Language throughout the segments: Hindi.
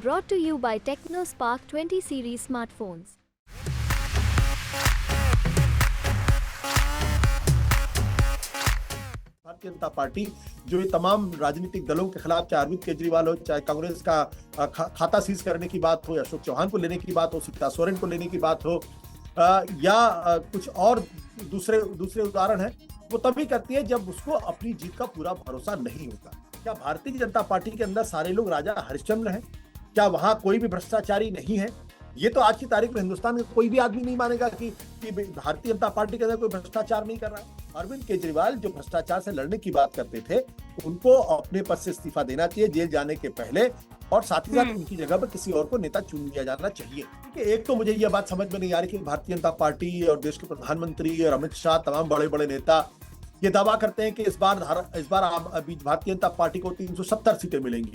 Brought to you by TechnoSpark 20 series smartphones. Bharatiya Janata party जो ये तमाम राजनीतिक दलों के खिलाफ, चाहे अरविंद केजरीवाल हो, चाहे कांग्रेस का खाता सीज करने की बात हो, या अशोक चौहान को लेने की बात हो, सीता सोरेन को लेने की बात हो, या कुछ और दूसरे उदाहरण है, वो तभी करती है जब उसको अपनी जीत का पूरा भरोसा नहीं होता। क्या भारतीय जनता पार्टी के अंदर सारे लोग राजा हरिश्चंद्र हैं? क्या वहां कोई भी भ्रष्टाचारी नहीं है? ये तो आज की तारीख में हिंदुस्तान में कोई भी आदमी नहीं मानेगा कि भारतीय जनता पार्टी के अंदर कोई भ्रष्टाचार नहीं कर रहा है। अरविंद केजरीवाल जो भ्रष्टाचार से लड़ने की बात करते थे, उनको अपने पद से इस्तीफा देना चाहिए जेल जाने के पहले, और साथ ही साथ उनकी जगह पर किसी और को नेता चुन लिया जाना चाहिए। क्योंकि एक तो मुझे यह बात समझ में नहीं आ रही कि भारतीय जनता पार्टी और देश के प्रधानमंत्री और अमित शाह, तमाम बड़े बड़े नेता ये दावा करते हैं कि इस बार भारतीय जनता पार्टी को 370 सीटें मिलेंगी,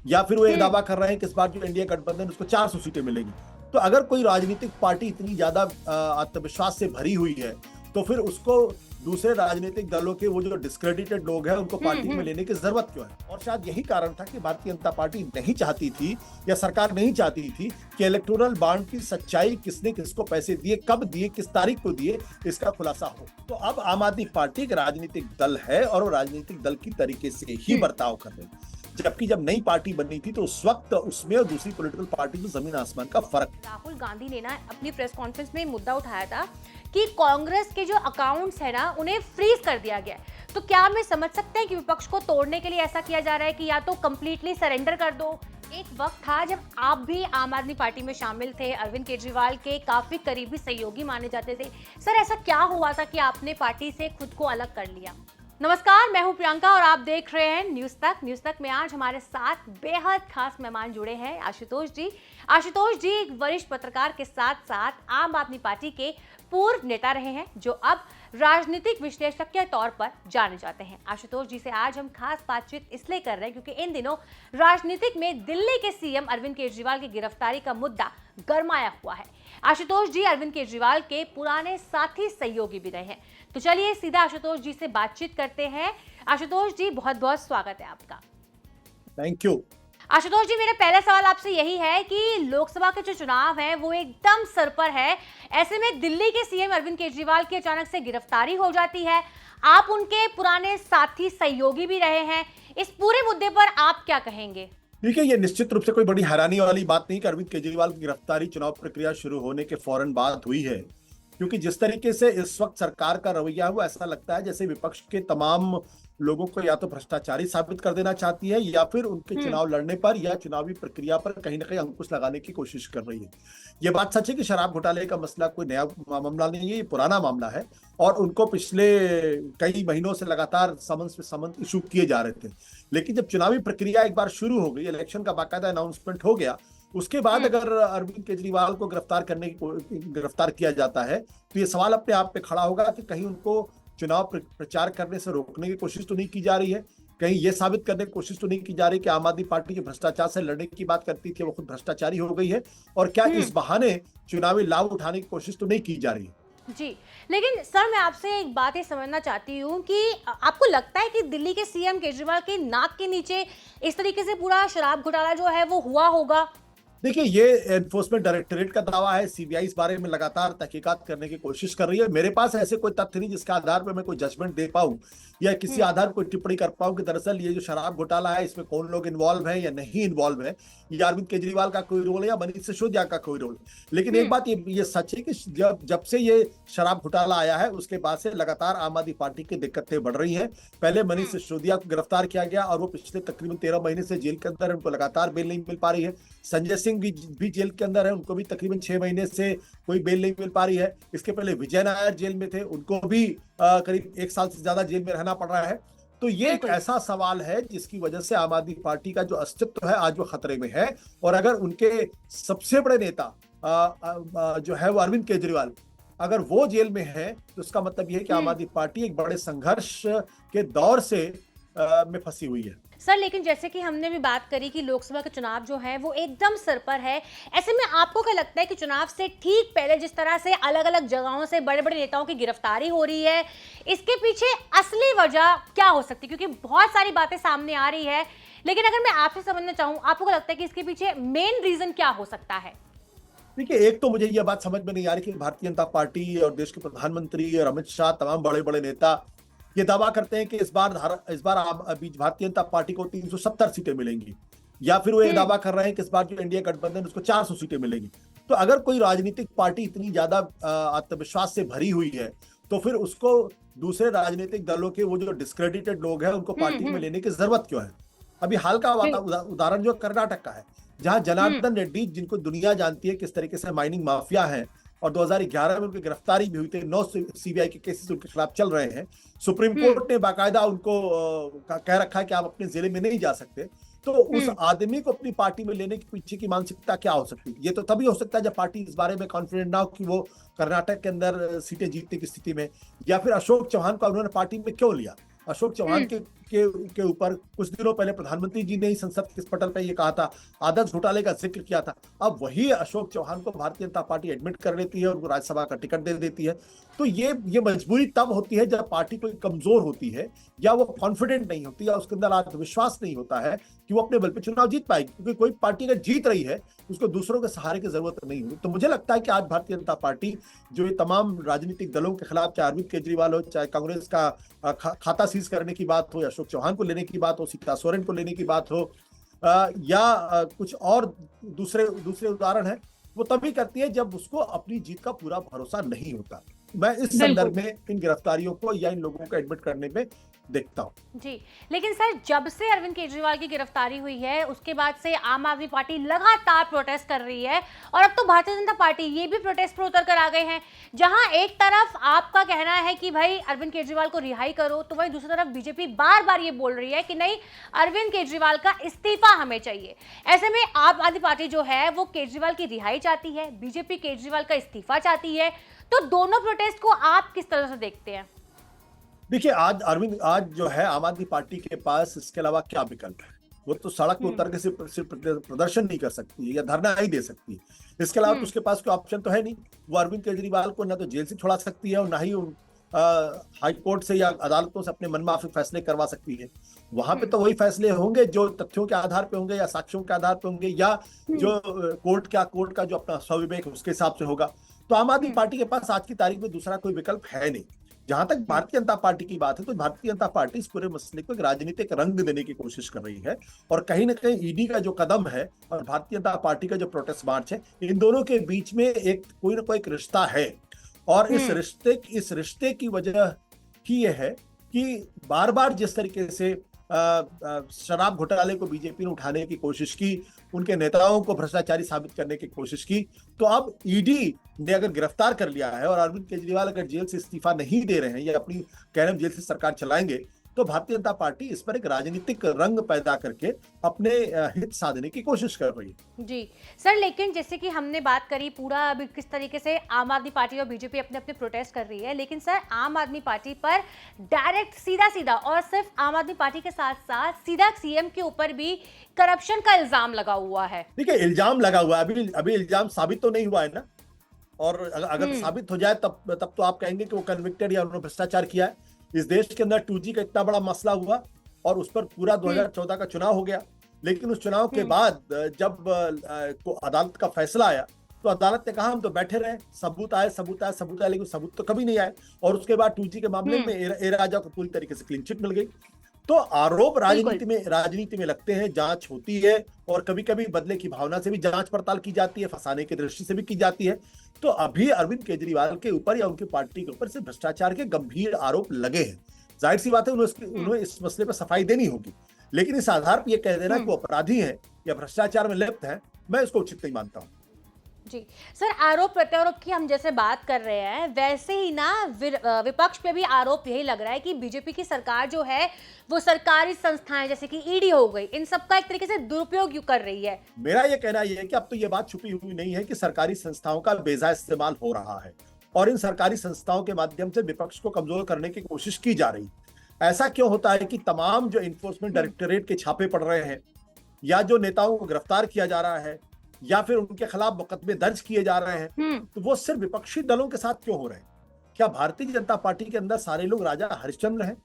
या फिर वो ये दावा कर रहे हैं कि इस बार जो इंडिया गठबंधन उसको 400 सीटें मिलेंगी। तो अगर कोई राजनीतिक पार्टी इतनी ज्यादा आत्मविश्वास से भरी हुई है, तो फिर उसको दूसरे राजनीतिक दलों के वो जो डिस्क्रेडिटेड लोग हैं उनको पार्टी में लेने की जरूरत क्यों है? और शायद यही कारण था कि भारतीय जनता पार्टी नहीं चाहती थी, या सरकार नहीं चाहती थी कि इलेक्टोरल बॉन्ड की सच्चाई, किसने किसको पैसे दिए, कब दिए, किस तारीख को दिए, इसका खुलासा हो। तो अब आम आदमी पार्टी एक राजनीतिक दल है और वो राजनीतिक दल की तरीके से ही बर्ताव कर रही है। जबकि जब नई पार्टी बनी थी तो उस वक्त उसमें और दूसरी पॉलिटिकल पार्टी में जमीन आसमान का फर्क। राहुल गांधी ने ना अपनी प्रेस कॉन्फ्रेंस में मुद्दा उठाया था कि कांग्रेस के जो अकाउंट्स है ना, उन्हें फ्रीज कर दिया गया है। तो क्या हमें समझ सकते हैं कि विपक्ष को तोड़ने के लिए ऐसा किया जा रहा है कि या तो कंप्लीटली सरेंडर कर दो? एक वक्त था जब आप भी आम आदमी पार्टी में शामिल थे, अरविंद केजरीवाल के काफी करीबी सहयोगी माने जाते थे। सर, ऐसा क्या हुआ था कि आपने पार्टी से खुद को अलग कर लिया? नमस्कार, मैं हूं प्रियंका और आप देख रहे हैं न्यूज तक में आज हमारे साथ बेहद खास मेहमान जुड़े हैं, आशुतोष जी। आशुतोष जी एक वरिष्ठ पत्रकार के साथ साथ आम आदमी पार्टी के पूर्व नेता रहे हैं, जो अब राजनीतिक विश्लेषक के तौर पर जाने जाते हैं। आशुतोष जी से आज हम खास बातचीत इसलिए कर रहे हैं क्योंकि इन दिनों राजनीतिक में दिल्ली के सीएम अरविंद केजरीवाल की गिरफ्तारी का मुद्दा गरमाया हुआ है। आशुतोष जी अरविंद केजरीवाल के पुराने साथी सहयोगी भी रहे हैं। तो चलिए सीधा आशुतोष जी से बातचीत करते हैं। आशुतोष जी, बहुत बहुत स्वागत है आपका। Thank you. आशुतोष जी, मेरा पहला सवाल आपसे यही है कि लोकसभा के जो चुनाव है वो एकदम सर पर है। ऐसे में दिल्ली के सीएम अरविंद केजरीवाल की अचानक से गिरफ्तारी हो जाती है। आप उनके पुराने साथी सहयोगी भी रहे हैं, इस पूरे मुद्दे पर आप क्या कहेंगे? देखिए, ये निश्चित रूप से कोई बड़ी हैरानी वाली बात नहीं कि अरविंद केजरीवाल की गिरफ्तारी चुनाव प्रक्रिया शुरू होने के फौरन बाद हुई है, क्योंकि जिस तरीके से इस वक्त सरकार का रवैया है वो ऐसा लगता है जैसे विपक्ष के तमाम लोगों को या तो भ्रष्टाचारी साबित कर देना चाहती है, या फिर उनके चुनाव लड़ने पर या चुनावी प्रक्रिया पर कहीं ना कहीं अंकुश लगाने की कोशिश कर रही है। ये बात सच है कि शराब घोटाले का मसला कोई नया मामला नहीं है, ये पुराना मामला है, और उनको पिछले कई महीनों से लगातार समन इशू किए जा रहे थे। लेकिन जब चुनावी प्रक्रिया एक बार शुरू हो गई, इलेक्शन का बाकायदा अनाउंसमेंट हो गया, उसके बाद अगर अरविंद केजरीवाल को गिरफ्तार किया जाता है, तो ये सवाल अपने आप पे खड़ा होगा कि कहीं उनको चुनाव प्रचार करने से रोकने की कोशिश तो नहीं की जा रही है, कहीं ये साबित करने की कोशिश तो नहीं की जा रही कि आम आदमी पार्टी जो भ्रष्टाचार से लड़ने की बात करती थी वो खुद भ्रष्टाचारी हो गई है, और क्या इस बहाने चुनावी लाभ उठाने की कोशिश तो नहीं की जा रही है? जी, लेकिन सर मैं आपसे एक बात ये समझना चाहती हूँ कि आपको लगता है कि दिल्ली के सीएम केजरीवाल के नाक के नीचे इस तरीके से पूरा शराब घोटाला जो है वो हुआ होगा? देखिए, ये एनफोर्समेंट डायरेक्टरेट का दावा है, सीबीआई इस बारे में लगातार तहकीकात करने की कोशिश कर रही है। मेरे पास ऐसे कोई तथ्य नहीं जिसके आधार पर मैं कोई जजमेंट दे पाऊं या किसी आधार पर कोई टिप्पणी कर पाऊं कि दरअसल ये जो शराब घोटाला है इसमें कौन लोग इन्वॉल्व है या नहीं इन्वॉल्व है, या अरविंद केजरीवाल का कोई रोल है या मनीष सिसोदिया का कोई रोल है। लेकिन एक बात ये सच है कि जब से ये शराब घोटाला आया है उसके बाद से लगातार आम आदमी पार्टी की दिक्कतें बढ़ रही हैं। पहले मनीष सिसोदिया को गिरफ्तार किया गया और वो पिछले तकरीबन 13 महीने से जेल के अंदर है, उनको लगातार बेल नहीं मिल पा रही है। संजय सिंह भी जेल के अंदर है, उनको भी तकरीबन 6 महीने से कोई बेल नहीं मिल पा रही है। इसके पहले विजय नायर जेल में थे, उनको भी करीब 1 साल से ज्यादा जेल में रहना पड़ रहा है। तो ये एक ऐसा सवाल है जिसकी वजह से आम आदमी पार्टी का जो अस्तित्व है आज वो खतरे में है, और अगर उनके सबसे बड़े नेता जो है वो अरविंद केजरीवाल अगर वो जेल में है, तो उसका मतलब ये है कि आम आदमी पार्टी एक बड़े संघर्ष के दौर से में फंसी हुई है। सर, लेकिन जैसे कि हमने भी बात करी कि लोकसभा के चुनाव जो है वो एकदम सर पर है, ऐसे में आपको क्या लगता है कि चुनाव से ठीक पहले जिस तरह से अलग अलग जगहों से बड़े बड़े नेताओं की गिरफ्तारी हो रही है, इसके पीछे असली वजह क्या हो सकती है? क्योंकि बहुत सारी बातें सामने आ रही है, लेकिन अगर मैं आपसे समझना चाहूं, आपको क्या लगता है कि इसके पीछे मेन रीजन क्या हो सकता है? देखिए, एक तो मुझे यह बात समझ में नहीं आ रही कि भारतीय जनता पार्टी और देश के प्रधानमंत्री और अमित शाह, तमाम बड़े बड़े नेता ये दावा करते हैं कि इस बार अभी भारतीय जनता पार्टी को 370 सीटें मिलेंगी, या फिर वो ये दावा कर रहे हैं कि इस बार जो इंडिया गठबंधन उसको 400 सीटें मिलेंगी। तो अगर कोई राजनीतिक पार्टी इतनी ज्यादा आत्मविश्वास से भरी हुई है, तो फिर उसको दूसरे राजनीतिक दलों के वो जो डिस्क्रेडिटेड लोग हैं उनको पार्टी में लेने की जरूरत क्यों है? अभी हाल का उदाहरण जो कर्नाटक का है, जहां जनार्दन रेड्डी, जिनको दुनिया जानती है किस तरीके से माइनिंग माफिया है, और 2011 में उनकी गिरफ्तारी भी हुई थी, 9 सीबीआई के केसेस उनके खिलाफ चल रहे हैं। सुप्रीम कोर्ट ने बाकायदा उनको कह रखा है कि आप अपने जिले में नहीं जा सकते। तो उस आदमी को अपनी पार्टी में लेने के पीछे की मानसिकता क्या हो सकती है? ये तो तभी हो सकता है जब पार्टी इस बारे में कॉन्फिडेंट ना हो कि वो कर्नाटक के अंदर सीटें जीतने की स्थिति में। या फिर अशोक चौहान को उन्होंने पार्टी में क्यों लिया? अशोक चौहान के ऊपर कुछ दिनों पहले प्रधानमंत्री जी ने ही संसद के पटल पर यह कहा था, आदर्श घोटाले का जिक्र किया था। अब वही अशोक चौहान को भारतीय जनता पार्टी एडमिट कर लेती है, उनको राज्यसभा का टिकट दे देती है। तो ये मजबूरी तब होती है जब पार्टी कोई कमजोर होती है, या वो कॉन्फिडेंट नहीं होती, या उसके अंदर आत्मविश्वास नहीं होता है कि वो अपने बल पे चुनाव जीत पाएगी। क्योंकि कोई पार्टी अगर जीत रही है, उसको दूसरों के सहारे की जरूरत नहीं होगी। तो मुझे लगता है कि आज भारतीय जनता पार्टी जो ये तमाम राजनीतिक दलों के खिलाफ, चाहे अरविंद केजरीवाल हो, चाहे कांग्रेस का खाता सीज करने की बात हो, या अशोक चौहान को लेने की बात हो, सीता सोरेन को लेने की बात हो, या कुछ और दूसरे उदाहरण है, वो तभी करती है जब उसको अपनी जीत का पूरा भरोसा नहीं होता। मैं इस संदर्भ में इन गिरफ्तारियों को या इन लोगों को एडमिट करने में देखता हूं। जी, लेकिन सर, जब से अरविंद केजरीवाल की गिरफ्तारी हुई है उसके बाद से आम आदमी पार्टी लगातार प्रोटेस्ट कर रही है, और अब तो भारतीय जनता पार्टी ये भी प्रोटेस्ट पर उतर कर आ गए हैं। जहां एक तरफ आपका कहना है कि भाई अरविंद केजरीवाल को रिहाई करो, तो वहीं दूसरी तरफ बीजेपी बार बार ये बोल रही है कि नहीं, अरविंद केजरीवाल का इस्तीफा हमें चाहिए। ऐसे में आम आदमी पार्टी जो है वो केजरीवाल की रिहाई चाहती है, बीजेपी केजरीवाल का इस्तीफा चाहती है। तो दोनों प्रोटेस्ट को आप किस तरह से देखते हैं? देखिए, आज जो है आम आदमी पार्टी के पास इसके अलावा क्या विकल्प है? वो तो सड़क पे उतर के सिर्फ प्रदर्शन नहीं कर सकती है या धरना नहीं दे सकती है। इसके अलावा तो उसके पास कोई ऑप्शन तो है नहीं। वो अरविंद केजरीवाल को ना तो जेल से छुड़ा सकती है, और ना ही हाई कोर्ट से या अदालतों से अपने मनमाफिक फैसले करवा सकती है। वहां पे तो वही फैसले होंगे जो तथ्यों के आधार पे होंगे, या साक्ष्यों के आधार पे होंगे, या जो कोर्ट का जो अपना स्वविवेक है उसके हिसाब से होगा। तो आम आदमी पार्टी के पास आज की तारीख में दूसरा कोई विकल्प है नहीं। जहां तक भारतीय जनता पार्टी की बात है, तो भारतीय जनता पार्टी इस पूरे मसले को एक राजनीतिक रंग देने की कोशिश कर रही है, और कहीं ना कहीं ईडी का जो कदम है और भारतीय जनता पार्टी का जो प्रोटेस्ट मार्च है, इन दोनों के बीच में कोई ना कोई रिश्ता है। और इस रिश्ते की वजह ही यह है कि बार बार जिस तरीके से शराब घोटाले को बीजेपी ने उठाने की कोशिश की, उनके नेताओं को भ्रष्टाचारी साबित करने की कोशिश की, तो अब ईडी ने अगर गिरफ्तार कर लिया है और अरविंद केजरीवाल अगर जेल से इस्तीफा नहीं दे रहे हैं या अपनी कहने जेल से सरकार चलाएंगे, तो भारतीय जनता पार्टी इस पर एक राजनीतिक रंग पैदा करके अपने हित साधने की कोशिश कर रही है। जी सर, लेकिन जैसे कि हमने बात करी पूरा अभी किस तरीके से आम आदमी पार्टी और बीजेपी अपने अपने प्रोटेस्ट कर रही है, लेकिन सर आम आदमी पार्टी पर डायरेक्ट सीधा और सिर्फ आम आदमी पार्टी के साथ साथ सीधा सीएम के ऊपर भी करप्शन का इल्जाम लगा हुआ है। देखिए, इल्जाम लगा हुआ है, अभी इल्जाम साबित तो नहीं हुआ है ना, और अगर साबित हो जाए तब तो आप कहेंगे कि वो कन्विक्टेड या उन्होंने भ्रष्टाचार किया है। इस देश के अंदर 2G का इतना बड़ा मसला हुआ और उस पर पूरा 2014 का चुनाव हो गया, लेकिन उस चुनाव के बाद जब अदालत का फैसला आया, तो अदालत ने कहा हम तो बैठे रहे, सबूत आए, लेकिन सबूत तो कभी नहीं आए। और उसके बाद 2G के मामले में ए राजा को पूरी तरीके से क्लीन चिट मिल गई। तो आरोप राजनीति में लगते हैं, जांच होती है, और कभी कभी बदले की भावना से भी जांच पड़ताल की जाती है, फंसाने की दृष्टि से भी की जाती है। तो अभी अरविंद केजरीवाल के ऊपर या उनकी पार्टी के ऊपर से भ्रष्टाचार के गंभीर आरोप लगे हैं। जाहिर सी बात है उन्हें इस मसले पर सफाई देनी होगी, लेकिन इस आधार पर यह कह देना कि वो अपराधी हैं या भ्रष्टाचार में लिप्त हैं, मैं इसको उचित नहीं मानता हूं। जी सर, आरोप प्रत्यारोप की हम जैसे बात कर रहे हैं, वैसे ही ना विपक्ष पे भी आरोप यही लग रहा है कि बीजेपी की सरकार जो है वो सरकारी संस्थाएं जैसे कि ईडी हो गई, इन सब का एक तरीके से दुरुपयोग कर रही है। मेरा ये कहना यह है कि अब तो ये बात छुपी हुई नहीं है कि सरकारी संस्थाओं का बेजा इस्तेमाल हो रहा है, और इन सरकारी संस्थाओं के माध्यम से विपक्ष को कमजोर करने की कोशिश की जा रही। ऐसा क्यों होता है कि तमाम जो इन्फोर्समेंट डायरेक्टोरेट के छापे पड़ रहे हैं, या जो नेताओं को गिरफ्तार किया जा रहा है, या फिर उनके खिलाफ मुकदमे दर्ज किए जा रहे हैं, तो वो सिर्फ विपक्षी दलों के साथ क्यों हो रहे हैं? क्या भारतीय जनता पार्टी के अंदर सारे लोग राजा हरिश्चंद्र हैं?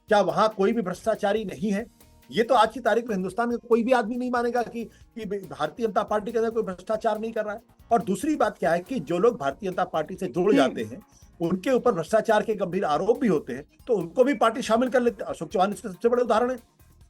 क्या वहां कोई भी भ्रष्टाचारी नहीं है? ये तो आज की तारीख में हिंदुस्तान का कोई भी आदमी नहीं मानेगा कि भारतीय जनता पार्टी के अंदर कोई भ्रष्टाचार नहीं कर रहा है। और दूसरी बात क्या है कि जो लोग भारतीय जनता पार्टी से जुड़ जाते हैं, उनके ऊपर भ्रष्टाचार के गंभीर आरोप भी होते हैं, तो उनको भी पार्टी शामिल कर लेते हैं। अशोक चौहान इसके सबसे बड़े उदाहरण है।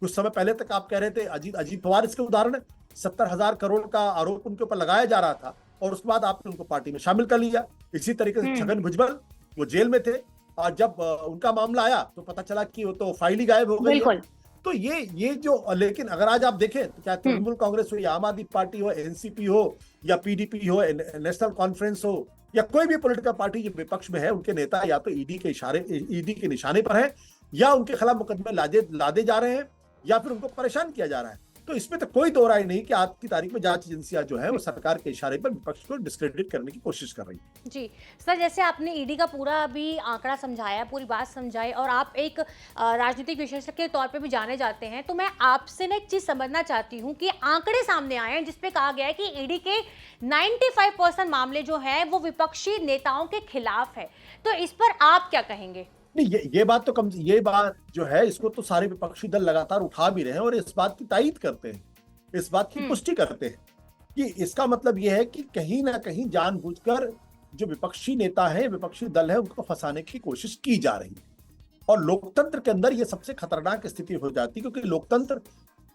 कुछ समय पहले तक आप कह रहे थे अजीत पवार इसके उदाहरण है। 70,000 करोड़ का आरोप उनके ऊपर लगाया जा रहा था और उसके बाद आपने उनको पार्टी में शामिल कर लिया। इसी तरीके से छगन भुजबल, वो जेल में थे और जब उनका मामला आया तो पता चला कि वो तो फाइल ही गायब हो गई है। तो ये जो, लेकिन अगर आज आप देखें तो चाहे तृणमूल कांग्रेस हो या आम आदमी पार्टी हो, एनसीपी हो या पीडीपी हो, नेशनल कॉन्फ्रेंस हो या कोई भी पॉलिटिकल पार्टी जो विपक्ष में है, उनके नेता या तो ईडी के निशाने पर है या उनके खिलाफ मुकदमे लादे जा रहे हैं या फिर उनको परेशान किया जा रहा है। तो इसमें तो कोई दो राय नहीं कि आज की तारीख में जांच एजेंसियां जो है वो सरकार के इशारे पर विपक्ष को डिस्क्रेडिट करने की कोशिश कर रही है। जी सर, जैसे आपने ईडी का पूरा अभी आंकड़ा समझाया, पूरी बात समझाई और आप एक राजनीतिक विशेषज्ञ के तौर पे भी जाने जाते हैं, तो मैं आपसे ना एक चीज समझना चाहती हूँ कि आंकड़े सामने आए हैं जिसपे कहा गया है कि ईडी के 95% मामले जो है वो विपक्षी नेताओं के खिलाफ है, तो इस पर आप क्या कहेंगे? नहीं, ये बात तो ये बात जो है इसको तो सारे विपक्षी दल लगातार उठा भी रहे हैं और इस बात की तायीद करते हैं, इस बात की पुष्टि करते हैं कि इसका मतलब यह है कि कहीं ना कहीं जानबूझकर जो विपक्षी नेता है, विपक्षी दल है, उनको फंसाने की कोशिश की जा रही है। और लोकतंत्र के अंदर ये सबसे खतरनाक स्थिति हो जाती है, क्योंकि लोकतंत्र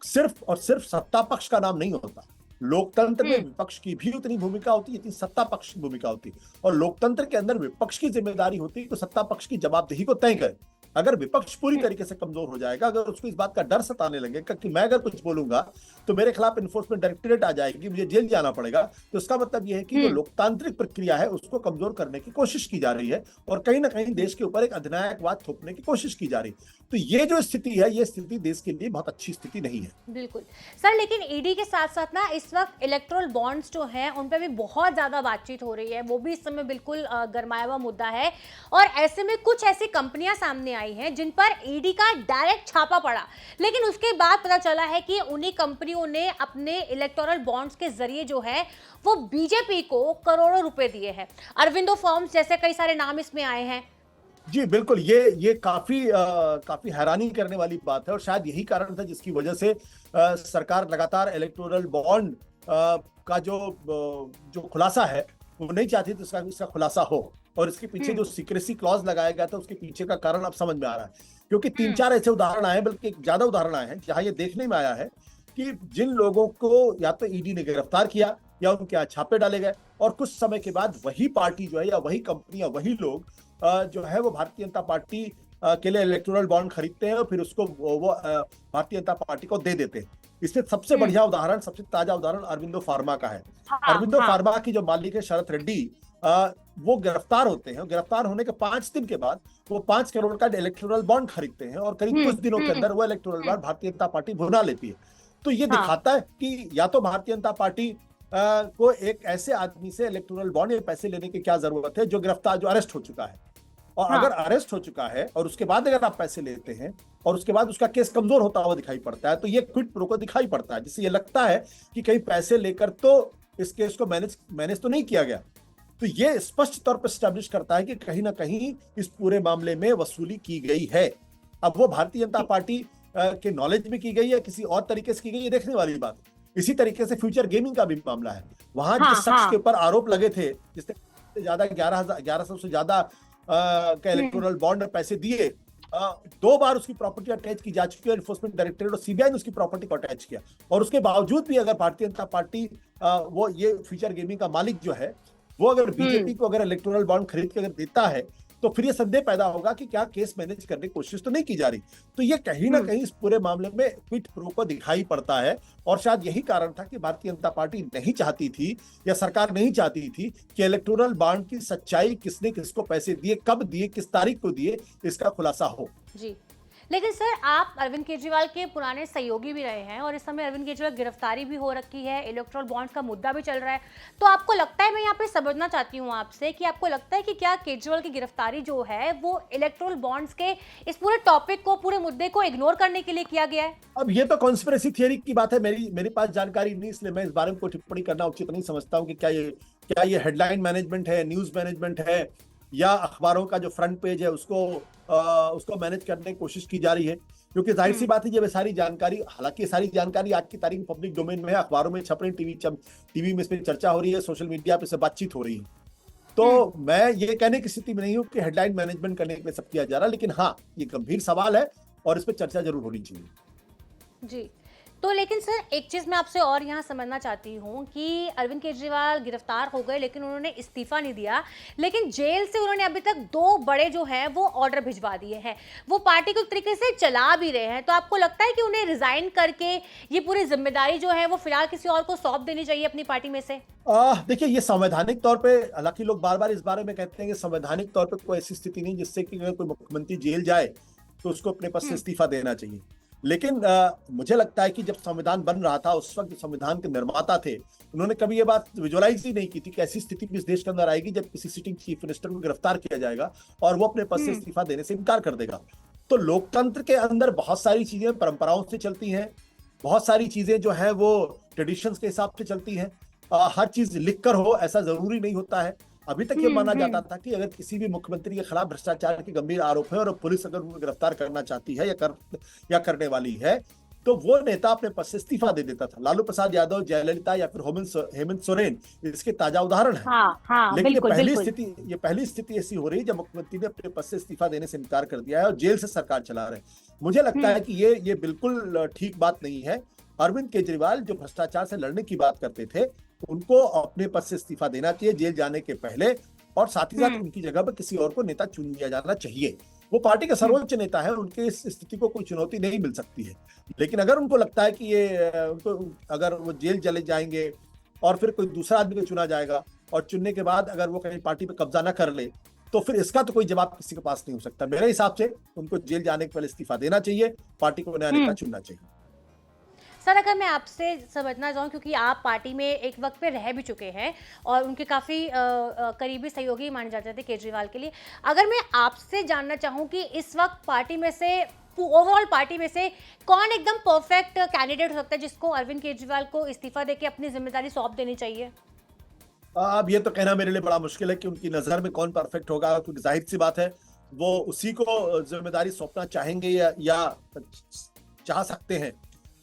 सिर्फ और सिर्फ सत्ता पक्ष का नाम नहीं होता। लोकतंत्र में विपक्ष की भी उतनी भूमिका होती है जितनी सत्ता पक्ष की भूमिका होती है। और लोकतंत्र के अंदर विपक्ष की जिम्मेदारी होती है कि सत्ता पक्ष की जवाबदेही को तय करे। अगर विपक्ष पूरी तरीके से कमजोर हो जाएगा, अगर उसको इस बात का डर सताने लगेगा कि मैं अगर कुछ बोलूंगा तो मेरे खिलाफ इन्फोर्समेंट डायरेक्टरेट आ जाएगी, मुझे जेल जाना पड़ेगा, तो इसका मतलब यह है कि जो लोकतांत्रिक प्रक्रिया है उसको कमजोर करने की कोशिश की जा रही है और कहीं ना कहीं देश के ऊपर एक अधिनायकवाद थोपने की कोशिश की जा रही है। तो ये जो स्थिति है, ये स्थिति देश के लिए बहुत अच्छी स्थिति नहीं है। बिल्कुल सर, लेकिन ईडी के साथ साथ ना इस वक्त इलेक्टोरल बॉन्ड्स जो हैं उन पर भी बहुत ज्यादा बातचीत हो रही है, वो भी इस समय बिल्कुल गरमाया हुआ मुद्दा है। और ऐसे में कुछ ऐसी कंपनियां सामने आई हैं जिन पर ईडी का डायरेक्ट छापा पड़ा, लेकिन उसके बाद पता चला है कि उन्हीं कंपनियों ने अपने इलेक्टोरल बॉन्ड्स के जरिए जो है वो बीजेपी को करोड़ों रुपए दिए हैं। अरविंदो फर्म्स जैसे कई सारे नाम इसमें आए हैं। जी बिल्कुल, ये काफी हैरानी करने वाली बात है और शायद यही कारण था जिसकी वजह से सरकार लगातार इलेक्टोरल बॉन्ड का जो खुलासा है वो नहीं चाहती थी इसका खुलासा हो। और इसके पीछे जो सीक्रेसी क्लॉज लगाया गया था उसके पीछे का कारण अब समझ में आ रहा है, क्योंकि 3-4 ऐसे उदाहरण आए, बल्कि ज्यादा उदाहरण आए हैं जहां ये देखने में आया है कि जिन लोगों को या तो ईडी ने गिरफ्तार किया या उनके यहाँ छापे डाले गए और कुछ समय के बाद वही पार्टी जो है या वही कंपनी या वही लोग जो है वो भारतीय जनता पार्टी के लिए इलेक्टोरल बॉन्ड खरीदते हैं और फिर उसको वो भारतीय जनता पार्टी को दे देते हैं। इसमें सबसे बढ़िया उदाहरण, सबसे ताजा उदाहरण अरविंदो फार्मा का है। अरविंदो फार्मा की जो मालिक है शरत रेड्डी, वो गिरफ्तार होते हैं। गिरफ्तार होने के 5 दिन के बाद वो 5 करोड़ का इलेक्टोरल बॉन्ड खरीदते हैं और करीब कुछ दिनों के अंदर वो electoral bond Bharatiya Janata party भुना लेती है। तो ये दिखाता है कि या तो भारतीय जनता पार्टी को एक ऐसे आदमी से इलेक्टोरल बॉन्ड या पैसे लेने की क्या जरूरत है जो अरेस्ट हो चुका है। और अगर अरेस्ट हो चुका है और उसके बाद अगर आप पैसे लेते हैं और उसके बाद उसका केस कमजोर होता हुआ दिखाई पड़ता है, तो ये क्विड प्रो को दिखाई पड़ता है, जिससे ये लगता है कि कहीं पैसे लेकर तो इस केस को मैनेज तो नहीं किया गया। तो ये स्पष्ट तौर पर स्टैब्लिश करता है कि कहीं ना कहीं इस पूरे मामले में वसूली की गई है। अब वो भारतीय जनता पार्टी के नॉलेज में की गई है, किसी और तरीके से की गई, ये देखने वाली बात। इसी तरीके से फ्यूचर गेमिंग का भी मामला है। वहां जिस शख्स के ऊपर आरोप लगे थे, जिसने ज्यादा 1100 से ज्यादा का इलेक्टोरल बॉन्ड पैसे दिए, 2 बार उसकी प्रॉपर्टी अटैच की जा चुकी है। एनफोर्समेंट डायरेक्टरेट और सीबीआई ने उसकी प्रॉपर्टी को अटैच किया और उसके बावजूद भी अगर भारतीय जनता पार्टी वो ये फ्यूचर गेमिंग का मालिक जो है वो अगर बीजेपी को अगर इलेक्टोरल बॉन्ड खरीद के अगर देता है, तो फिर ये संदेह पैदा होगा कि क्या केस मैनेज करने की कोशिश तो नहीं की जा रही। तो ये कहीं ना कहीं इस पूरे मामले में क्विड प्रो को दिखाई पड़ता है और शायद यही कारण था कि भारतीय जनता पार्टी नहीं चाहती थी या सरकार नहीं चाहती थी कि इलेक्टोरल बॉन्ड की सच्चाई, किसने किसको पैसे दिए, कब दिए, किस तारीख को दिए, इसका खुलासा हो। जी, लेकिन सर आप अरविंद केजरीवाल के पुराने सहयोगी भी रहे हैं और इस समय अरविंद केजरीवाल गिरफ्तारी भी हो रखी है, इलेक्टोरल बॉन्ड्स का मुद्दा भी चल रहा है, तो आपको लगता है, मैं यहाँ पे समझना चाहती हूँ आपसे कि आपको लगता है कि क्या केजरीवाल की गिरफ्तारी जो है वो इलेक्टोरल बॉन्ड्स के इस पूरे टॉपिक को, पूरे मुद्दे को इग्नोर करने के लिए किया गया है? अब ये तो कॉन्स्पिरेसी थियरी की बात है, मेरे पास जानकारी नहीं, इसलिए मैं इस बारे में कोई टिप्पणी करना उचित नहीं समझता हूँ कि क्या ये हेडलाइन मैनेजमेंट है, न्यूज मैनेजमेंट है, या अखबारों का जो फ्रंट पेज है उसको मैनेज करने की कोशिश की जा रही है। क्योंकि जाहिर सी बात है जब ये सारी जानकारी, हालांकि ये सारी जानकारी आज की तारीख में पब्लिक डोमेन में है, अखबारों में छप रही, टीवी में इस पर चर्चा हो रही है, सोशल मीडिया पे से बातचीत हो रही है। तो मैं ये कहने की स्थिति में नहीं हूं कि हेडलाइन मैनेजमेंट करने के लिए सब किया जा रहा है, लेकिन हाँ, ये गंभीर सवाल है और इस पर चर्चा जरूर होनी चाहिए। जी। तो लेकिन सर एक चीज़ मैं आपसे और यहाँ समझना चाहती हूँ कि अरविंद केजरीवाल गिरफ्तार हो गए लेकिन उन्होंने इस्तीफा नहीं दिया, लेकिन जेल से उन्होंने अभी तक 2 बड़े जो हैं वो ऑर्डर भिजवा दिए हैं, वो पार्टी को एक तरीके से चला भी रहे हैं। तो आपको लगता है कि उन्हें रिजाइन करके ये पूरी जिम्मेदारी जो है वो फिलहाल किसी और को सौंप देनी चाहिए अपनी पार्टी में से? देखिए, ये संवैधानिक तौर पे, हालांकि लोग बार बार इस बारे में कहते हैं कि संवैधानिक तौर पे कोई ऐसी स्थिति नहीं जिससे कि अगर कोई मुख्यमंत्री जेल जाए तो उसको अपने पद से इस्तीफा देना चाहिए। लेकिन मुझे लगता है कि जब संविधान बन रहा था उस वक्त जो संविधान के निर्माता थे उन्होंने कभी ये बात विजुअलाइज ही नहीं की थी कि ऐसी स्थिति इस देश के अंदर आएगी जब किसी सिटिंग चीफ मिनिस्टर को गिरफ्तार किया जाएगा और वो अपने पद से इस्तीफा देने से इनकार कर देगा। तो लोकतंत्र के अंदर बहुत सारी चीजें परंपराओं से चलती हैं, बहुत सारी चीजें जो है वो ट्रेडिशंस के हिसाब से चलती हैं। हर चीज लिखकर हो ऐसा जरूरी नहीं होता है। अभी तक ये माना जाता था कि अगर किसी भी मुख्यमंत्री के खिलाफ भ्रष्टाचार के गंभीर आरोप है और पुलिस अगर उनको गिरफ्तार करना चाहती है या करने वाली है तो वो नेता अपने पद से इस्तीफा दे देता था। लालू प्रसाद यादव, जयललिता या फिर हेमंत सोरेन इसके ताजा उदाहरण है। लेकिन ये पहली स्थिति ऐसी हो रही है जब मुख्यमंत्री ने अपने पद से इस्तीफा देने से इनकार कर दिया है और जेल से सरकार चला रहे हैं। मुझे लगता है कि ये बिल्कुल ठीक बात नहीं है। अरविंद केजरीवाल जो भ्रष्टाचार से लड़ने की बात करते थे उनको अपने पद से इस्तीफा देना चाहिए जेल जाने के पहले, और साथ ही साथ उनकी जगह पर किसी और को नेता चुन लिया जाना चाहिए। वो पार्टी के सर्वोच्च नेता है, उनके इस स्थिति को कोई चुनौती नहीं मिल सकती है। लेकिन अगर उनको लगता है कि ये उनको अगर वो जेल चले जाएंगे और फिर कोई दूसरा आदमी को चुना जाएगा और चुनने के बाद अगर वो कहीं पार्टी पे कब्जा ना कर ले तो फिर इसका तो कोई जवाब किसी के पास नहीं हो सकता। मेरे हिसाब से उनको जेल जाने के पहले इस्तीफा देना चाहिए, पार्टी को नया नेता चुनना चाहिए। सर अगर मैं आपसे समझना चाहूँ, क्योंकि आप पार्टी में एक वक्त पे रह भी चुके हैं और उनके काफ़ी करीबी सहयोगी माने जाते थे केजरीवाल के लिए, अगर मैं आपसे जानना चाहूँ कि इस वक्त पार्टी में से, ओवरऑल पार्टी में से कौन एकदम परफेक्ट कैंडिडेट हो सकता है जिसको अरविंद केजरीवाल को इस्तीफा देके अपनी जिम्मेदारी सौंप देनी चाहिए? अब ये तो कहना मेरे लिए बड़ा मुश्किल है कि उनकी नजर में कौन परफेक्ट होगा, क्योंकि जाहिर सी बात है वो उसी को जिम्मेदारी सौंपना चाहेंगे या चाह सकते हैं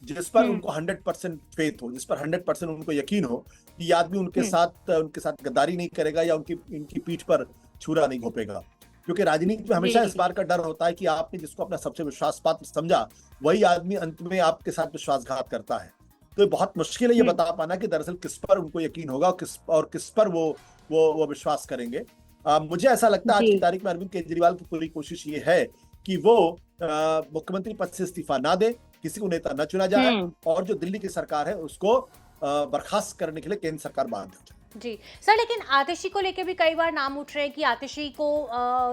जिस पर उनको 100% फेथ हो, जिस पर 100% उनको यकीन हो कि ये आदमी उनके साथ गद्दारी नहीं करेगा या इनकी पीठ पर छुरा नहीं घोंपेगा। क्योंकि राजनीति में हमेशा इस बार का डर होता है कि आपने जिसको अपना सबसे विश्वास पात्र समझा वही आदमी अंत में आपके साथ विश्वासघात करता है। तो ये बहुत मुश्किल है ये बता पाना कि दरअसल किस पर उनको यकीन होगा और किस पर वो विश्वास करेंगे। मुझे ऐसा लगता है आज की तारीख में अरविंद केजरीवाल की पूरी कोशिश ये है कि वो मुख्यमंत्री पद से इस्तीफा ना दे, किसी को नेता न चुना जाए और जो दिल्ली की सरकार है उसको बर्खास्त करने के लिए केंद्र सरकार बाध्य हो जाए। जी सर, लेकिन आतिशी को लेके भी कई बार नाम उठ रहे हैं कि आतिशी को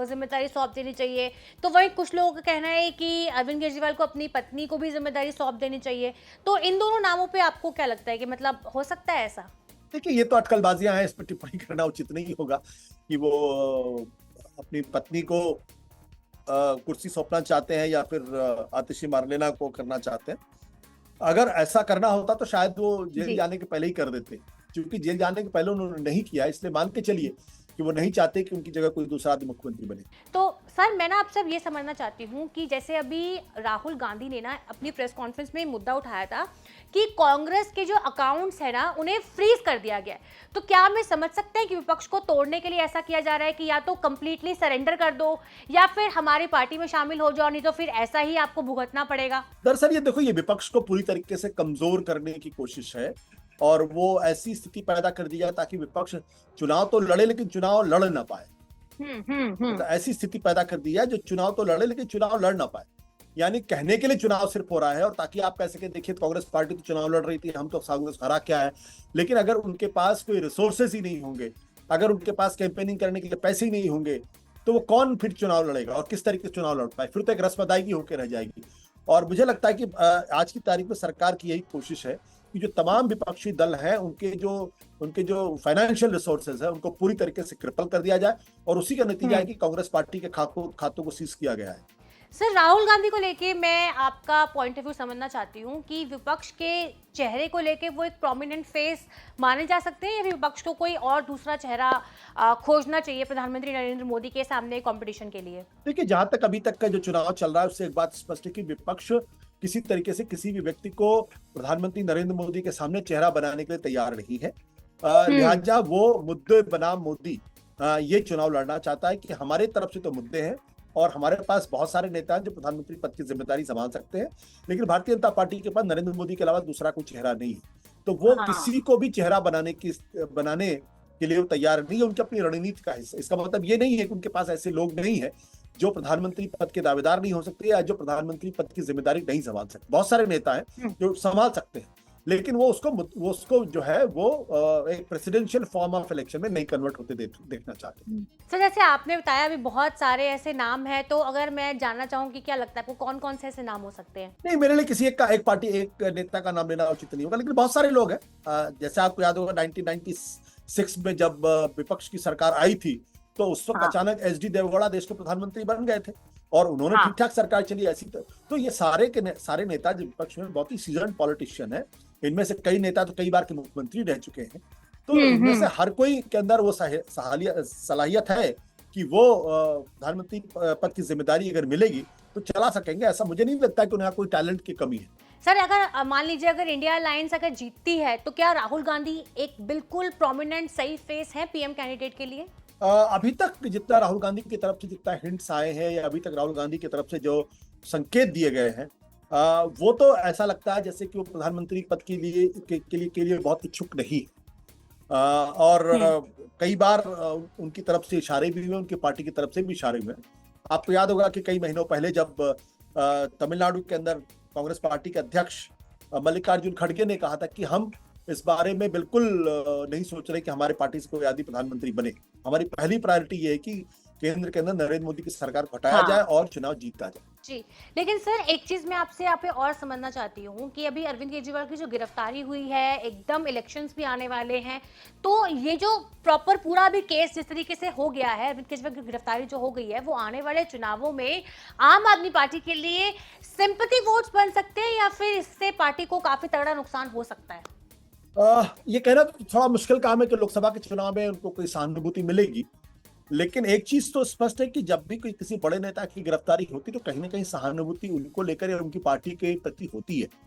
जिम्मेदारी सौंप देनी चाहिए, तो वही कुछ लोगों का कहना है कि अरविंद केजरीवाल को अपनी पत्नी को भी जिम्मेदारी सौंप देनी चाहिए। तो इन दोनों नामों पे आपको क्या लगता है कि मतलब हो सकता है ऐसा? देखिए, ये तो अटकलबाजियां हैं, इस पर टिप्पणी करना उचित नहीं होगा कि वो अपनी पत्नी को कुर्सी सौंपना चाहते हैं या फिर आतिशी मारलेना को करना चाहते हैं। अगर ऐसा करना होता तो शायद वो जेल जाने के पहले ही कर देते, क्योंकि जेल जाने के पहले उन्होंने नहीं किया, इसलिए मान के चलिए कि वो नहीं चाहते कि उनकी जगह कोई दूसरा आदमी मुख्यमंत्री बने। तो सर मैं ना आपसे ये समझना चाहती हूँ कि जैसे अभी राहुल गांधी ने ना अपनी प्रेस कॉन्फ्रेंस में मुद्दा उठाया था कि कांग्रेस के जो अकाउंट्स है ना उन्हें फ्रीज कर दिया गया है, तो क्या हमें समझ सकते हैं कि विपक्ष को तोड़ने के लिए ऐसा किया जा रहा है कि या तो कंप्लीटली सरेंडर कर दो या फिर हमारी पार्टी में शामिल हो जाओ, नहीं तो फिर ऐसा ही आपको भुगतना पड़ेगा? दरअसल ये देखो, ये विपक्ष को पूरी तरीके से कमजोर करने की कोशिश है और वो ऐसी स्थिति पैदा कर दी जाए ताकि विपक्ष चुनाव तो लड़े लेकिन चुनाव लड़ ना पाए। तो ऐसी स्थिति पैदा कर दी जाए जो चुनाव तो लड़े लेकिन चुनाव लड़ ना पाए, यानी कहने के लिए चुनाव सिर्फ हो रहा है और ताकि आप कह सके देखिए कांग्रेस पार्टी तो चुनाव लड़ रही थी, हम तो कांग्रेस हरा क्या है। लेकिन अगर उनके पास कोई रिसोर्सेज ही नहीं होंगे, अगर उनके पास कैंपेनिंग करने के लिए पैसे ही नहीं होंगे, तो वो कौन फिर चुनाव लड़ेगा और किस तरीके से चुनाव लड़ पाए? फिर तो एक रस्म अदायगी होकर रह जाएगी। और मुझे लगता है कि आज की तारीख में सरकार की यही कोशिश है कि जो तमाम विपक्षी दल हैं उनके जो फाइनेंशियल रिसोर्सेज है उनको पूरी तरीके से क्रिपल कर दिया जाए और उसी का नतीजा है कि कांग्रेस पार्टी के खातों को सीज किया गया है। सर राहुल गांधी को लेके मैं आपका पॉइंट ऑफ व्यू समझना चाहती हूँ कि विपक्ष के चेहरे को लेके वो एक प्रोमिनेंट फेस माने जा सकते हैं या फिर विपक्ष को कोई और दूसरा चेहरा खोजना चाहिए प्रधानमंत्री नरेंद्र मोदी के सामने कंपटीशन के लिए? देखिए, जहां तक अभी तक का जो चुनाव चल रहा है उससे एक बात स्पष्ट है कि विपक्ष किसी तरीके से किसी भी व्यक्ति को प्रधानमंत्री नरेंद्र मोदी के सामने चेहरा बनाने के लिए तैयार नहीं है। लिहाजा वो मुद्दे बनाम मोदी ये चुनाव लड़ना चाहता है कि हमारे तरफ से तो मुद्दे हैं और हमारे पास बहुत सारे नेता हैं जो प्रधानमंत्री पद की जिम्मेदारी संभाल सकते हैं, लेकिन भारतीय जनता पार्टी के पास नरेंद्र मोदी के अलावा दूसरा कोई चेहरा नहीं है। तो वो हाँ। किसी को भी चेहरा बनाने के लिए वो तैयार नहीं है। उनकी अपनी रणनीति का हिस्सा, इसका मतलब ये नहीं है कि उनके पास ऐसे लोग नहीं है जो प्रधानमंत्री पद के दावेदार नहीं हो सकते या जो प्रधानमंत्री पद की जिम्मेदारी नहीं संभाल सकते। बहुत सारे नेता हैं जो संभाल सकते हैं, लेकिन वो उसको जो है वो एक प्रेसिडेंशियल फॉर्म ऑफ इलेक्शन में नहीं कन्वर्ट होते देखना चाहते। सर जैसे आपने बताया अभी बहुत सारे ऐसे नाम हैं, तो अगर मैं जानना चाहूँ कि क्या लगता है आपको कौन कौन से ऐसे नाम हो सकते हैं? नहीं, मेरे लिए किसी एक नेता का नाम लेना उचित नहीं होगा, लेकिन बहुत सारे लोग हैं। जैसे आपको याद होगा 1996 में जब विपक्ष की सरकार आई थी तो उस वक्त अचानक एचडी देवगौड़ा देश के प्रधानमंत्री बन गए थे और उन्होंने ठीक ठाक सरकार चली ऐसी। तो ये सारे नेता जो विपक्ष में बहुत ही सीजन पॉलिटिशियन है, इनमें से कई नेता तो कई बार के मुख्यमंत्री रह चुके हैं। तो इनमें से हर कोई के अंदर वो सलाहियत है कि वो प्रधानमंत्री पद की जिम्मेदारी अगर मिलेगी तो चला सकेंगे। ऐसा मुझे नहीं लगता कि उन्हें कोई टैलेंट की कमी है। सर अगर मान लीजिए अगर इंडिया अलायंस अगर जीतती है तो क्या राहुल गांधी एक बिल्कुल प्रोमिनेंट सही फेस है पीएम कैंडिडेट के लिए? अभी तक जितना राहुल गांधी की तरफ से जितना हिंट्स आए हैं या अभी तक राहुल गांधी की तरफ से जो संकेत दिए गए हैं, वो तो ऐसा लगता है जैसे कि वो प्रधानमंत्री पद के लिए बहुत इच्छुक नहीं है। और कई बार उनकी तरफ से इशारे भी हुए, उनकी पार्टी की तरफ से भी इशारे हुए। आपको याद होगा कि कई महीनों पहले जब तमिलनाडु के अंदर कांग्रेस पार्टी के अध्यक्ष मल्लिकार्जुन खड़गे ने कहा था कि हम इस बारे में बिल्कुल नहीं सोच रहे कि हमारे पार्टी से कोई आदि प्रधानमंत्री बने। हमारी पहली प्रायोरिटी ये है कि केंद्र के अंदर नरेंद्र मोदी की सरकार को हटाया जाए और चुनाव जीता जाए। जी, लेकिन सर एक चीज मैं आपसे यहाँ पे और समझना चाहती हूँ कि अभी अरविंद केजरीवाल की जो गिरफ्तारी हुई है, एकदम इलेक्शंस भी आने वाले हैं, तो ये जो प्रॉपर पूरा भी केस जिस तरीके से हो गया है, अरविंद केजरीवाल की गिरफ्तारी जो हो गई है, वो आने वाले चुनावों में आम आदमी पार्टी के लिए सिंपैथी वोट्स बन सकते हैं या फिर इससे पार्टी को काफी तगड़ा नुकसान हो सकता है? ये कहना थोड़ा मुश्किल काम है कि लोकसभा के चुनाव में उनको कोई सहानुभूति मिलेगी, लेकिन एक चीज तो स्पष्ट है कि जब भी कोई किसी बड़े नेता की गिरफ्तारी होती तो कहीं ना कहीं सहानुभूति उनको लेकर या उनकी पार्टी के प्रति होती है।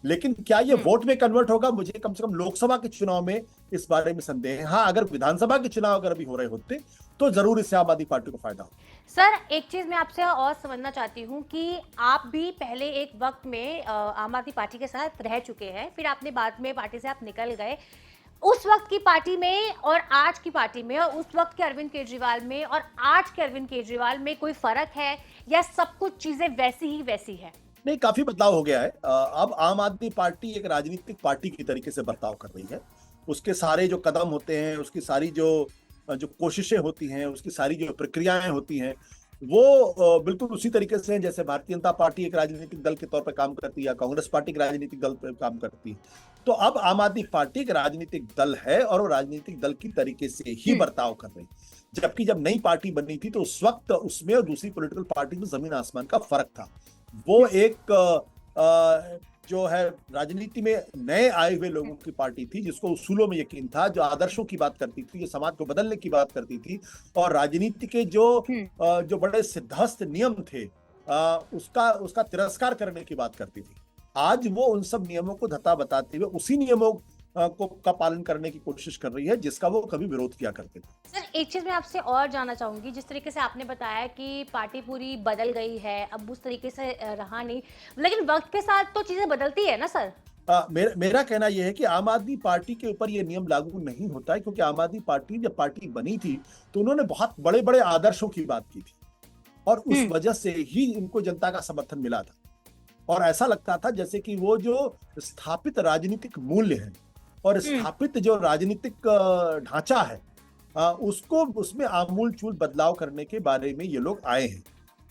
लेकिन क्या ये वोट में कन्वर्ट होगा, मुझे कम से कम लोकसभा के चुनाव में इस बारे में संदेह है। हाँ, अगर विधानसभा के चुनाव अगर अभी हो रहे होते तो जरूर इससे आम आदमी पार्टी को फायदा हो। सर एक चीज मैं आपसे और समझना चाहती हूँ कि आप भी पहले एक वक्त में आम आदमी पार्टी के साथ रह चुके हैं, फिर आपने बाद में पार्टी से आप निकल गए। उस वक्त की पार्टी में और आज की पार्टी में और उस वक्त के अरविंद केजरीवाल में और आज के अरविंद केजरीवाल में कोई फर्क है या सब कुछ चीजें वैसी ही वैसी है? नहीं, काफी बदलाव हो गया है। अब आम आदमी पार्टी एक राजनीतिक पार्टी की तरीके से बर्ताव कर रही है। उसके सारे जो कदम होते हैं, उसकी सारी जो कोशिशें होती हैं, उसकी सारी जो प्रक्रियाएं होती हैं, वो बिल्कुल उसी तरीके से हैं जैसे भारतीय जनता पार्टी एक राजनीतिक दल के तौर पर काम करती है या कांग्रेस पार्टी एक राजनीतिक दल पर काम करती है। तो अब आम आदमी पार्टी एक राजनीतिक दल है और वो राजनीतिक दल की तरीके से ही बर्ताव कर रही है। जबकि जब नई पार्टी बनी थी तो उस वक्त उसमें और दूसरी पॉलिटिकल पार्टी में जमीन आसमान का फर्क था। वो एक जो है राजनीति में नए आए हुए लोगों की पार्टी थी जिसको उसूलों में यकीन था, जो आदर्शों की बात करती थी, जो समाज को बदलने की बात करती थी और राजनीति के जो बड़े सिद्धांत नियम थे उसका तिरस्कार करने की बात करती थी। आज वो उन सब नियमों को धता बताते हुए उसी नियमों का पालन करने की कोशिश कर रही है जिसका वो कभी विरोध किया करते थे। सर एक चीज मैं आपसे और जानना चाहूंगी, जिस तरीके से आपने बताया कि पार्टी पूरी बदल गई है, अब उस तरीके से रहा नहीं, लेकिन वक्त के साथ तो चीजें बदलती है ना सर? मेरा कहना यह है कि आम आदमी पार्टी के ऊपर यह नियम लागू नहीं होता है, क्योंकि आम आदमी पार्टी जब पार्टी बनी थी तो उन्होंने बहुत बड़े बड़े आदर्शों की बात की थी और उस वजह से ही इनको जनता का समर्थन मिला था। और ऐसा लगता था जैसे कि वो जो स्थापित राजनीतिक मूल्य है और स्थापित जो राजनीतिक ढांचा है, उसमें आमूल चूल बदलाव करने के बारे में ये लोग आए हैं।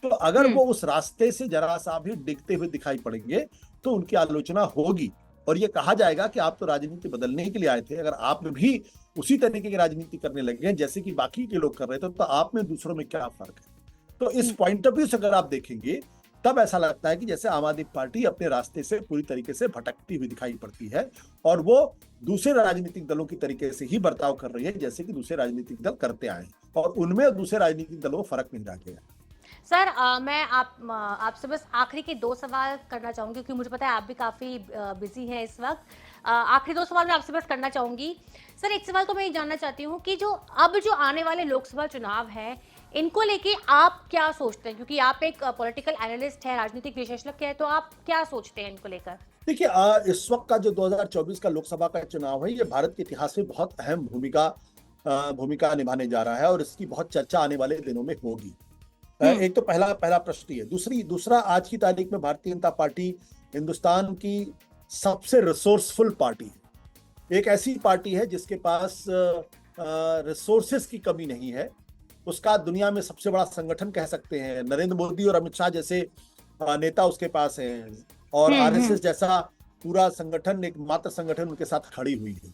तो अगर वो उस रास्ते से जरा सा भी डिगते हुए दिखाई पड़ेंगे तो उनकी आलोचना होगी और ये कहा जाएगा कि आप तो राजनीति बदलने के लिए आए थे, अगर आप भी उसी तरीके की राजनीति करने लगे जैसे कि बाकी के लोग कर रहे थे तो आप में दूसरों में क्या फर्क है। तो इस पॉइंट ऑफ व्यू से अगर आप देखेंगे तब ऐसा लगता है कि जैसे आम आदमी पार्टी अपने रास्ते से पूरी तरीके से भटकती हुई दिखाई पड़ती है और वो दूसरे राजनीतिक दलों की तरीके से ही बर्ताव कर रही है जैसे कि दूसरे राजनीतिक दल करते आए और उनमें दूसरे राजनीतिक दलों को फर्क नहीं रह गया। सर मैं आपसे बस आखिरी के 2 सवाल करना चाहूँगी, क्योंकि मुझे पता है आप भी काफ़ी बिजी हैं इस वक्त। आखिरी 2 सवाल मैं आपसे बस करना चाहूँगी। सर एक सवाल तो मैं ये जानना चाहती हूँ कि जो आने वाले लोकसभा चुनाव हैं, इनको लेके आप क्या सोचते हैं? क्योंकि आप एक पॉलिटिकल एनालिस्ट हैं, राजनीतिक विशेषज्ञ हैं, तो आप क्या सोचते हैं इनको लेकर? देखिए इस वक्त का जो 2024 का लोकसभा का चुनाव है ये भारत के इतिहास में बहुत अहम भूमिका निभाने जा रहा है और इसकी बहुत चर्चा आने वाले दिनों में होगी। एक तो पहला प्रश्न है। दूसरा आज की तारीख में भारतीय जनता पार्टी हिंदुस्तान की सबसे रिसोर्सफुल पार्टी है। एक ऐसी पार्टी है जिसके पास रिसोर्सेस की कमी नहीं है। उसका दुनिया में सबसे बड़ा संगठन कह सकते हैं। नरेंद्र मोदी और अमित शाह जैसे नेता उसके पास हैं और आरएसएस जैसा पूरा संगठन, एक मात्र संगठन उनके साथ खड़ी हुई है।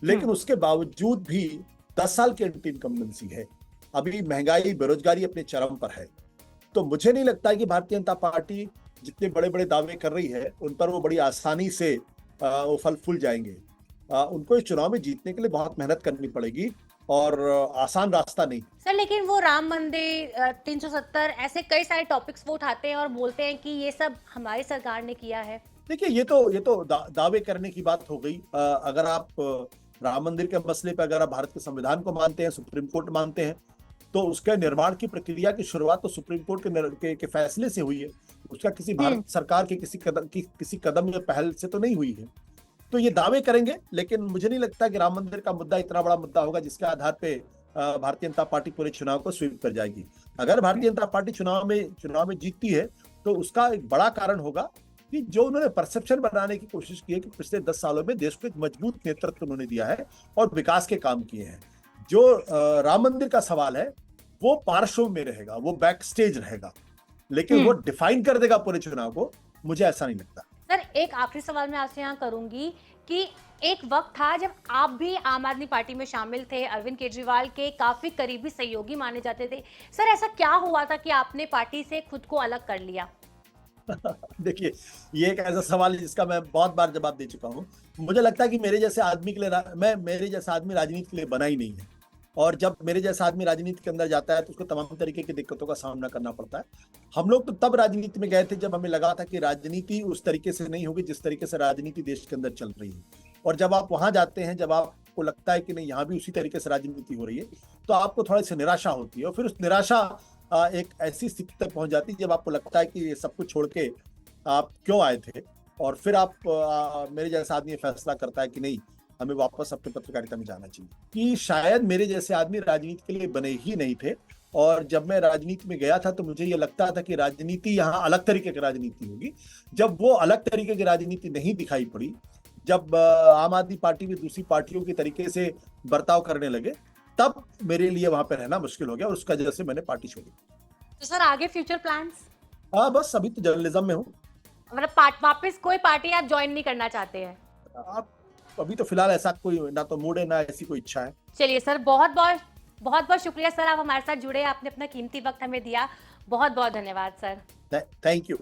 लेकिन उसके बावजूद भी 10 साल की एंटी इनकम्बेंसी है। अभी महंगाई, बेरोजगारी अपने चरम पर है। तो मुझे नहीं लगता कि भारतीय जनता पार्टी जितने बड़े बड़े दावे कर रही है उन पर वो बड़ी आसानी से वो फल फूल जाएंगे। उनको इस चुनाव में जीतने के लिए बहुत मेहनत करनी पड़ेगी और आसान रास्ता नहीं। सर लेकिन वो राम मंदिर 370 ऐसे कई सारे टॉपिक्स वो उठाते हैं और बोलते हैं कि ये सब हमारी सरकार ने किया है। देखिए ये तो दावे करने की बात हो गई। अगर आप राम मंदिर के मसले पर अगर आप भारत के संविधान को मानते हैं, सुप्रीम कोर्ट मानते हैं, तो उसके निर्माण की प्रक्रिया की शुरुआत तो सुप्रीम कोर्ट के फैसले से हुई है। उसका किसी भारत सरकार के किसी कदम या पहल से तो नहीं हुई है। तो ये दावे करेंगे, लेकिन मुझे नहीं लगता कि राम मंदिर का मुद्दा इतना बड़ा मुद्दा होगा जिसके आधार पे भारतीय जनता पार्टी पूरे चुनाव को स्वीप कर जाएगी। अगर भारतीय जनता पार्टी चुनाव में जीतती है तो उसका एक बड़ा कारण होगा कि जो उन्होंने परसेप्शन बनाने की कोशिश की है कि पिछले 10 सालों में देश को एक मजबूत नेतृत्व उन्होंने दिया है और विकास के काम किए हैं। जो राम मंदिर का सवाल है वो पार्श्व में रहेगा, वो बैक स्टेज रहेगा, लेकिन वो डिफाइन कर देगा पूरे चुनाव को, मुझे ऐसा नहीं लगता। सर एक आखिरी सवाल मैं आपसे यहाँ करूंगी कि एक वक्त था जब आप भी आम आदमी पार्टी में शामिल थे, अरविंद केजरीवाल के काफी करीबी सहयोगी माने जाते थे। सर ऐसा क्या हुआ था कि आपने पार्टी से खुद को अलग कर लिया? देखिए ये एक ऐसा सवाल है जिसका मैं बहुत बार जवाब दे चुका हूँ। मुझे लगता है कि मेरे जैसे आदमी राजनीति के लिए बना ही नहीं है और जब मेरे जैसा आदमी राजनीति के अंदर जाता है तो उसको तमाम तरीके की दिक्कतों का सामना करना पड़ता है। हम लोग तो तब राजनीति में गए थे जब हमें लगा था कि राजनीति उस तरीके से नहीं होगी जिस तरीके से राजनीति देश के अंदर चल रही है। और जब आप वहां जाते हैं, जब आपको लगता है कि नहीं यहाँ भी उसी तरीके से राजनीति हो रही है, तो आपको थोड़ी सी निराशा होती है और फिर उस निराशा एक ऐसी स्थिति तक पहुंच जाती है जब आपको लगता है कि ये सब कुछ छोड़ के आप क्यों आए थे। और फिर मेरे जैसा आदमी फैसला करता है कि नहीं, हमें वापस अपने पत्रकारिता में जाना चाहिए। कि शायद मेरे जैसे आदमी राजनीति के लिए बने ही नहीं थे और जब मैं राजनीति में गया था तो मुझे ये लगता था कि राजनीति यहाँ अलग तरीके की राजनीति होगी। जब वो अलग तरीके की राजनीति नहीं दिखाई पड़ी, जब आम आदमी पार्टी भी दूसरी पार्टियों के तरीके से बर्ताव करने लगे, तब मेरे लिए वहां पर रहना मुश्किल हो गया और उसका वजह से मैंने पार्टी छोड़ी। तो सर आगे फ्यूचर प्लान्स? बस अभी तो जर्नलिज्म में हूँ। मतलब वापस कोई पार्टी आप ज्वाइन नहीं करना चाहते हैं? आप अभी तो फिलहाल ऐसा कोई ना तो मूड है ना ऐसी कोई इच्छा है। चलिए सर, बहुत बहुत शुक्रिया सर, आप हमारे साथ जुड़े, आपने अपना कीमती वक्त हमें दिया। बहुत बहुत धन्यवाद सर। Thank you.